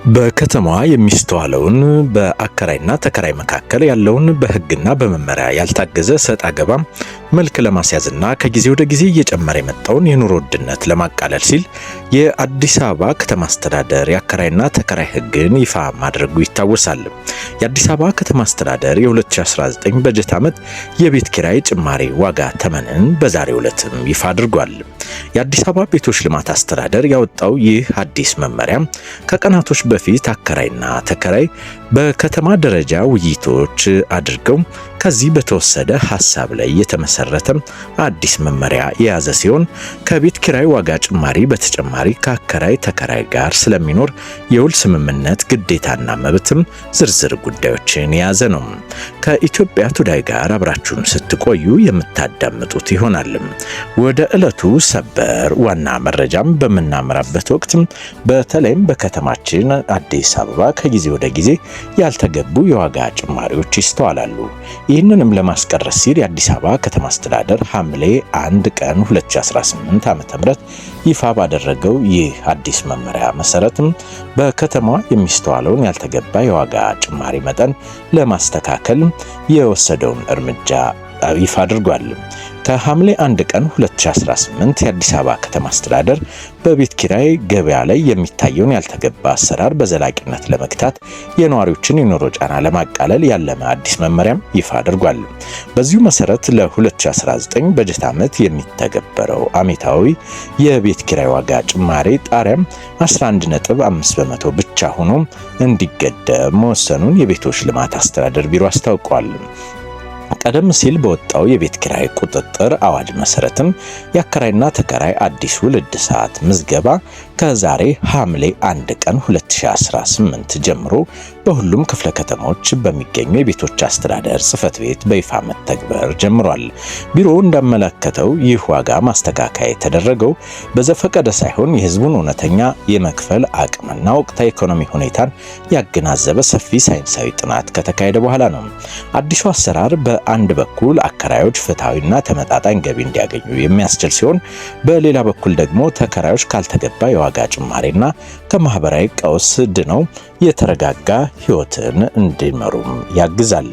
በከተማዋ የሚስተዋለውን በአከራይና ተከራይ መካከል ያለውን በሕግና በመመሪያ ያልታገዘ ሰጣ ገባ መልክ ለማስያዝና ከጊዜ ወደ ጊዜ እየጨመረ የመጣውን የኑሮ ውድነት ለማቃለል ሲል የአዲስ አበባ ከተማ አስተዳደር የአከራይና ተከራይ ሕግን ይፋ ማድረጉ ይታወሳል። የአዲስ አበባ ከተማ አስተዳደር የ2019 በጀት ዓመት የቤት ኪራይ ጭማሪ ዋጋ ተመንን በዛሬው ዕለትም ይፋ አድርጓል። የአዲስ አበባ ቤቶች ልማት አስተዳደር ያወጣው ይህ አዲስ መመሪያ ከቀናቶች በፊት አከራይና ተከራይ በከተማ ደረጃ ውይይቶች አድርገው ከዚህ በተወሰደ ሐሳብ ላይ የተመሰረተ አዲስ መመሪያ የያዘ ሲሆን ከቤት ኪራይ ዋጋ ጭማሪ በተጨማሪ ከአከራይ ተከራይ ጋር ስለሚኖር የውል ስምምነት ግዴታና መብትም ዝርዝር ጉዳዮችን የያዘ ነው። ከኢትዮጵያ ቱዳይ ጋር አብራችሁን ስትቆዩ የምታዳምጡት ይሆናል። ወደ ዕለቱ ሰበር ዋና መረጃም በምናመራበት ወቅት በተለይም በከተማችን አዲስ አበባ ከጊዜ ወደ ጊዜ ያልተገቡ የዋጋ ጭማሪዎች ይስተዋላሉ። ይህንንም ለማስቀረት ሲል የአዲስ አበባ ከተማ አስተዳደር ሐምሌ 1 ቀን 2018 ዓ.ም ይፋ ባደረገው ይህ አዲስ መመሪያ መሰረትም በከተማዋ የሚስተዋለውን ያልተገባ የዋጋ ጭማሪ መጠን ለማስተካከል የወሰደውን እርምጃ ይፋ አድርጓል። ከሐምሌ 1 ቀን 2018 የአዲስ አበባ ከተማ አስተዳደር በቤት ኪራይ ገበያ ላይ የሚታየውን ያልተገባ አሰራር በዘላቂነት ለመግታት የነዋሪዎችን የኑሮ ጫና ለማቃለል ያለመ አዲስ መመሪያም ይፋ አድርጓል። በዚሁ መሰረት ለ2019 በጀት ዓመት የሚተገበረው ዓመታዊ የቤት ኪራይ ዋጋ ጭማሪ ጣሪያም 11.5 በመቶ ብቻ ሆኖ እንዲገደብ መወሰኑን የቤቶች ልማት አስተዳደር ቢሮ አስታውቋል። ቀደም ሲል በወጣው የቤት ኪራይ ቁጥጥር አዋጅ መሰረትም የአከራይና ተከራይ አዲስ ውል እድሳት ምዝገባ ከዛሬ ሐምሌ 1 ቀን 2018 ጀምሮ በሁሉም ክፍለ ከተሞች በሚገኙ የቤቶች አስተዳደር ጽሕፈት ቤት በይፋ መተግበር ጀምሯል። ቢሮው እንዳመለከተው ይህ ዋጋ ማስተካከያ የተደረገው በዘፈቀደ ሳይሆን የሕዝቡን እውነተኛ የመክፈል አቅምና ወቅታዊ ኢኮኖሚ ሁኔታን ያገናዘበ ሰፊ ሳይንሳዊ ጥናት ከተካሄደ በኋላ ነው። አዲሱ አሰራር በአንድ በኩል አከራዮች ፍትሐዊና ተመጣጣኝ ገቢ እንዲያገኙ የሚያስችል ሲሆን፣ በሌላ በኩል ደግሞ ተከራዮች ካልተገባ የዋጋ ጭማሪና ከማህበራዊ ቀውስ ድነው የተረጋጋ ህይወትን እንዲመሩም ያግዛል።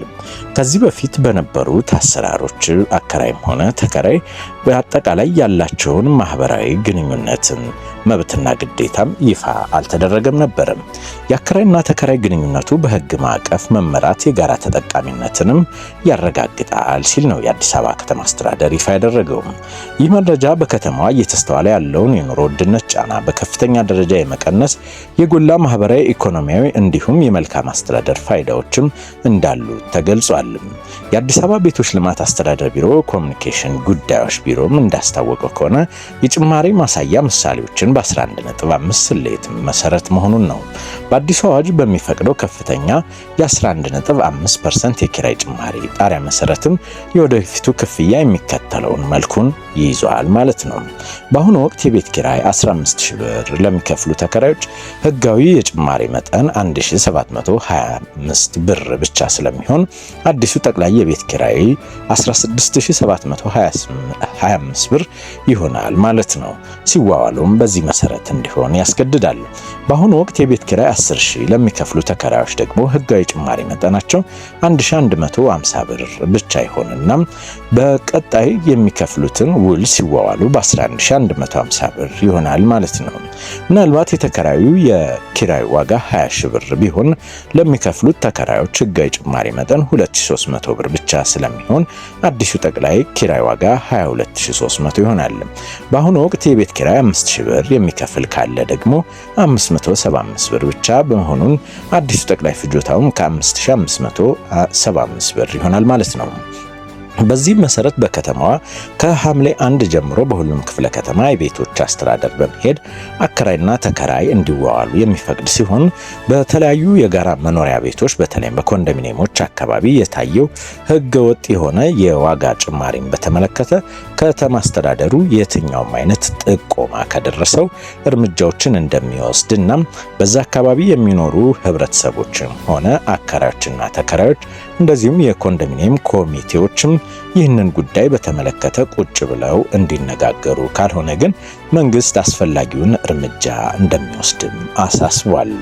ከዚህ በፊት በነበሩት አሰራሮች አከራይም ሆነ ተከራይ በአጠቃላይ ያላቸውን ማህበራዊ ግንኙነትን መብትና ግዴታም ይፋ አልተደረገም ነበር። የአከራይና ተከራይ ግንኙነቱ በህግ ማዕቀፍ መመራት የጋራ ተጠቃሚነትንም ያረጋግጣል ሲል ነው የአዲስ አበባ ከተማ አስተዳደር ይፋ ያደረገው። ይህ መረጃ በከተማዋ እየተስተዋለ ያለውን የኑሮ ውድነት ጫና በከፍተኛ ደረጃ የመቀነስ የጎላ ማህበራዊ፣ ኢኮኖሚያዊ እንዲሁም የመልካም አስተዳደር ፋይዳዎችም እንዳሉ ተገልጿል። የአዲስ አበባ ቤቶች ልማት አስተዳደር ቢሮ ኮሚኒኬሽን ጉዳዮች ቢሮም እንዳስታወቀው ከሆነ የጭማሪ ማሳያ ምሳሌዎችን በ11.5 ስሌት መሰረት መሆኑን ነው። በአዲሱ አዋጅ በሚፈቅደው ከፍተኛ የ11.5% የኪራይ ጭማሪ ጣሪያ መሰረትም የወደፊቱ ክፍያ የሚከተለውን መልኩን ይይዛል ማለት ነው። በአሁኑ ወቅት የቤት ኪራይ 15000 ብር ለሚከፍሉ ተከራዮች ህጋዊ የጭማሪ መጠን 1725 ብር ብቻ ስለሚሆን አዲሱ ጠቅላይ የቤት ኪራይ 16725 ብር ይሆናል ማለት ነው። ሲዋዋሉም በዚህ መሰረት እንዲሆን ያስገድዳል። በአሁኑ ወቅት የቤት ኪራይ 10000 ለሚከፍሉ ተከራዮች ደግሞ ህጋዊ ጭማሪ መጠናቸው 1150 ብር ብቻ ይሆንና በቀጣይ የሚከፍሉትን ውል ሲዋዋሉ በ11150 ብር ይሆናል ማለት ነው። ምናልባት የተከራዩ የኪራይ ዋጋ 20000 ብር ቢሆን ለሚከፍሉት ተከራዮች ህጋዊ ጭማሪ መጠን 2300 ብር ብቻ ስለሚሆን አዲሱ ጠቅላይ ኪራይ ዋጋ 22300 ይሆናል። በአሁኑ ወቅት የቤት ኪራይ 5000 ብር የሚከፍል ካለ ደግሞ 575 ብር ብቻ በመሆኑን አዲሱ ጠቅላይ ፍጆታውም ከ5575 ብር ይሆናል ማለት ነው። በዚህ መሰረት በከተማዋ ከሐምሌ 1 ጀምሮ በሁሉም ክፍለ ከተማ የቤቶች አስተዳደር በመሄድ አከራይና ተከራይ እንዲዋዋሉ የሚፈቅድ ሲሆን በተለያዩ የጋራ መኖሪያ ቤቶች በተለይም በኮንዶሚኒየሞች አካባቢ የታየው ህገወጥ የሆነ የዋጋ ጭማሪን በተመለከተ ከተማ አስተዳደሩ የትኛውም አይነት ጥቆማ ከደረሰው እርምጃዎችን እንደሚወስድና በዛ አካባቢ የሚኖሩ ህብረተሰቦችም ሆነ አከራዮችና ተከራዮች እንደዚሁም የኮንዶሚኒየም ኮሚቴዎችም ይህንን ጉዳይ በተመለከተ ቁጭ ብለው እንዲነጋገሩ፣ ካልሆነ ግን መንግስት አስፈላጊውን እርምጃ እንደሚወስድም አሳስቧል።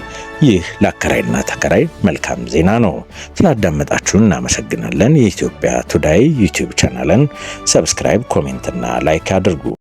ይህ ለአከራይና ተከራይ መልካም ዜና ነው። ስላዳመጣችሁን እናመሰግናለን። የኢትዮጵያ ቱዴይ ዩቲዩብ ቻናልን ሰብስክራይብ፣ ኮሜንትና ላይክ አድርጉ።